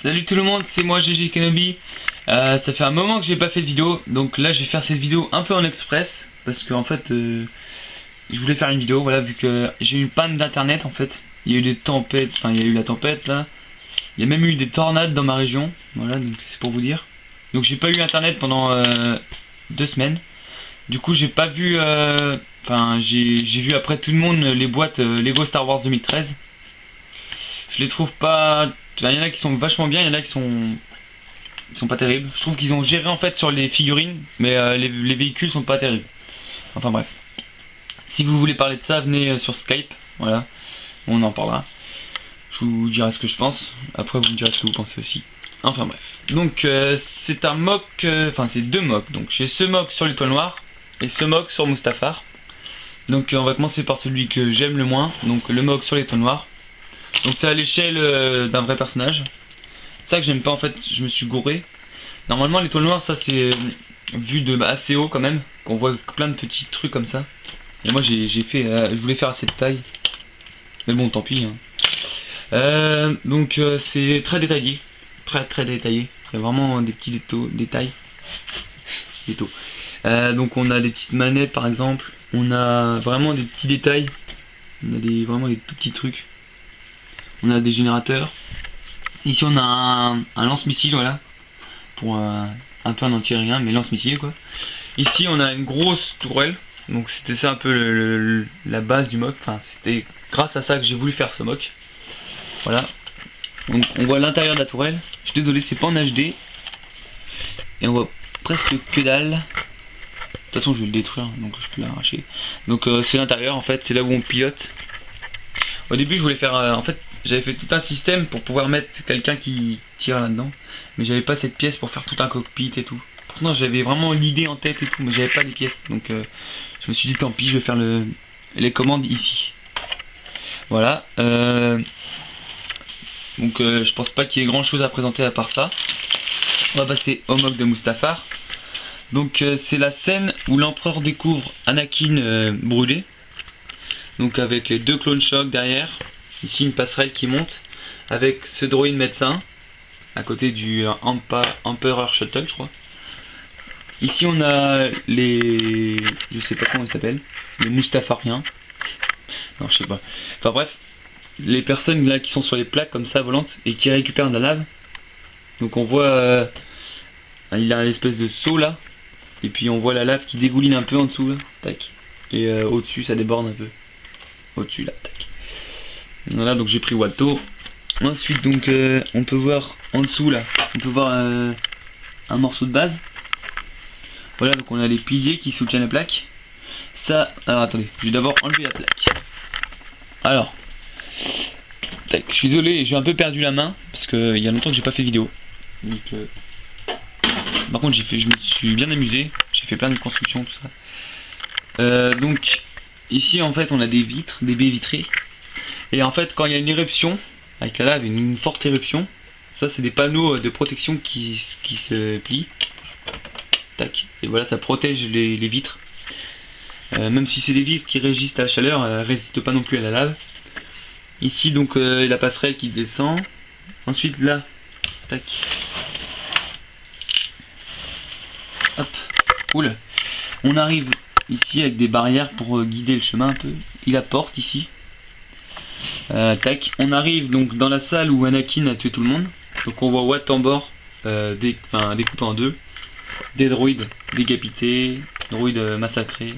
Salut tout le monde, c'est moi GG Kenobi. Ça fait un moment que j'ai pas fait de vidéo, donc là je vais faire cette vidéo un peu en express parce que en fait je voulais faire une vidéo, voilà, vu que j'ai eu une panne d'internet en fait. Il y a eu des tempêtes, enfin il y a eu la tempête là. Il y a même eu des tornades dans ma région, voilà, donc c'est pour vous dire. Donc j'ai pas eu internet pendant 2 semaines. Du coup j'ai pas vu, enfin j'ai vu après tout le monde les boîtes Lego Star Wars 2013. Je les trouve pas. Il y en a qui sont vachement bien, il y en a qui sont pas terribles. Je trouve qu'ils ont géré en fait sur les figurines, mais les véhicules sont pas terribles. Enfin bref. Si vous voulez parler de ça, venez sur Skype, voilà, on en parlera. Je vous dirai ce que je pense, après vous me direz ce que vous pensez aussi. Enfin bref. Donc c'est un mock, enfin c'est deux mocks. Donc j'ai ce mock sur l'étoile noire et ce mock sur Mustafar. Donc on va commencer par celui que j'aime le moins, donc le mock sur l'étoile noire. Donc c'est à l'échelle d'un vrai personnage. C'est ça que j'aime pas en fait, je me suis gouré. Normalement l'étoile noire ça c'est vu de assez haut quand même, qu'on voit plein de petits trucs comme ça. Et moi j'ai fait, je voulais faire à cette taille. Mais bon tant pis hein. Donc c'est très détaillé. Très détaillé. Il y a vraiment des petits détails. Donc on a des petites manettes par exemple. On a vraiment des petits détails. On a vraiment des tout petits trucs. On a des générateurs. Ici on a un lance-missile, voilà. Pour un peu un anti-aérien, mais lance-missile quoi. Ici on a une grosse tourelle. Donc c'était ça un peu la base du mock. Enfin c'était grâce à ça que j'ai voulu faire ce mock. Voilà. Donc on voit l'intérieur de la tourelle. Je suis désolé, c'est pas en HD. Et on voit presque que dalle. De toute façon je vais le détruire, donc je peux l'arracher. Donc c'est l'intérieur en fait, c'est là où on pilote. Au début je voulais faire, en fait j'avais fait tout un système pour pouvoir mettre quelqu'un qui tire là-dedans. Mais j'avais pas cette pièce pour faire tout un cockpit et tout. Pourtant j'avais vraiment l'idée en tête et tout, mais j'avais pas les pièces. Donc je me suis dit tant pis, je vais faire les commandes ici. Voilà. Donc je pense pas qu'il y ait grand chose à présenter à part ça. On va passer au mock de Mustafar. Donc c'est la scène où l'empereur découvre Anakin brûlé. Donc avec les deux clones choc derrière. Ici une passerelle qui monte. Avec ce droïde médecin. À côté du Emperor Shuttle je crois. Ici on a les... je sais pas comment ils s'appellent. Les Mustafariens. Non je sais pas. Enfin bref. Les personnes là qui sont sur les plaques comme ça volantes et qui récupèrent de la lave. Donc on voit il a une espèce de seau là. Et puis on voit la lave qui dégouline un peu en dessous là. Tac. Et au dessus ça déborde un peu. Au dessus là. Tac. Voilà, donc j'ai pris Walto. Ensuite donc on peut voir en dessous là. On peut voir un morceau de base. Voilà, donc on a les piliers qui soutiennent la plaque. Ça, alors attendez, je vais d'abord enlever la plaque. Alors tac, je suis désolé, j'ai un peu perdu la main parce qu'il y a longtemps que j'ai pas fait vidéo. Donc, par contre je me suis bien amusé, j'ai fait plein de constructions tout ça. Donc ici en fait on a des vitres, des baies vitrées. Et en fait quand il y a une éruption, avec la lave, une forte éruption, ça c'est des panneaux de protection qui se plient. Tac, et voilà ça protège les vitres. Même si c'est des vitres qui résistent à la chaleur, elles résistent pas non plus à la lave. Ici donc la passerelle qui descend. Ensuite là, tac. Hop, oula. On arrive ici avec des barrières pour guider le chemin un peu. Il la porte ici. Tac. On arrive donc dans la salle où Anakin a tué tout le monde. Donc on voit Watt en bord, découpé en deux. Des droïdes décapités, droïdes massacrés.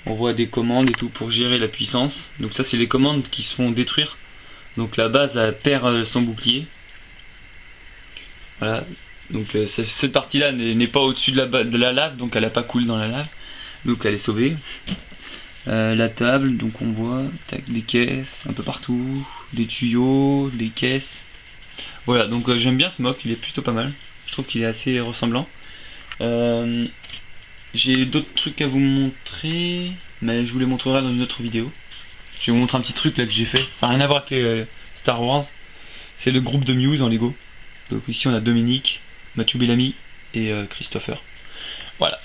On voit des commandes et tout pour gérer la puissance. Donc ça c'est les commandes qui se font détruire. Donc la base elle perd son bouclier. Voilà. Donc cette partie là n'est pas au-dessus de la lave. Donc elle n'a pas coulé dans la lave. Donc elle est sauvée. La table, donc on voit tac, des caisses un peu partout. Des tuyaux, des caisses. Voilà, donc j'aime bien ce mock, il est plutôt pas mal. Je trouve qu'il est assez ressemblant. J'ai d'autres trucs à vous montrer, mais je vous les montrerai dans une autre vidéo. Je vais vous montrer un petit truc là que j'ai fait. Ça n'a rien à voir avec les Star Wars. C'est le groupe de Muse en Lego. Donc ici on a Dominique, Mathieu Bellamy et Christopher. Voilà.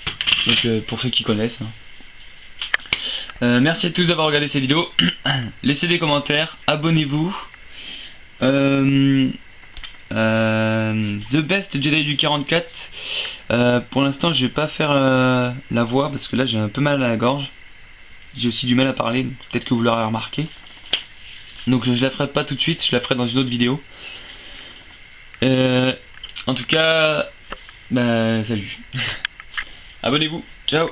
Donc pour ceux qui connaissent. Merci à tous d'avoir regardé cette vidéo. Laissez des commentaires, abonnez-vous. The Best Jedi du 44. Pour l'instant je vais pas faire la voix parce que là j'ai un peu mal à la gorge. J'ai aussi du mal à parler, peut-être que vous l'aurez remarqué. Donc je la ferai pas tout de suite, je la ferai dans une autre vidéo. En tout cas, bah salut. Abonnez-vous, ciao.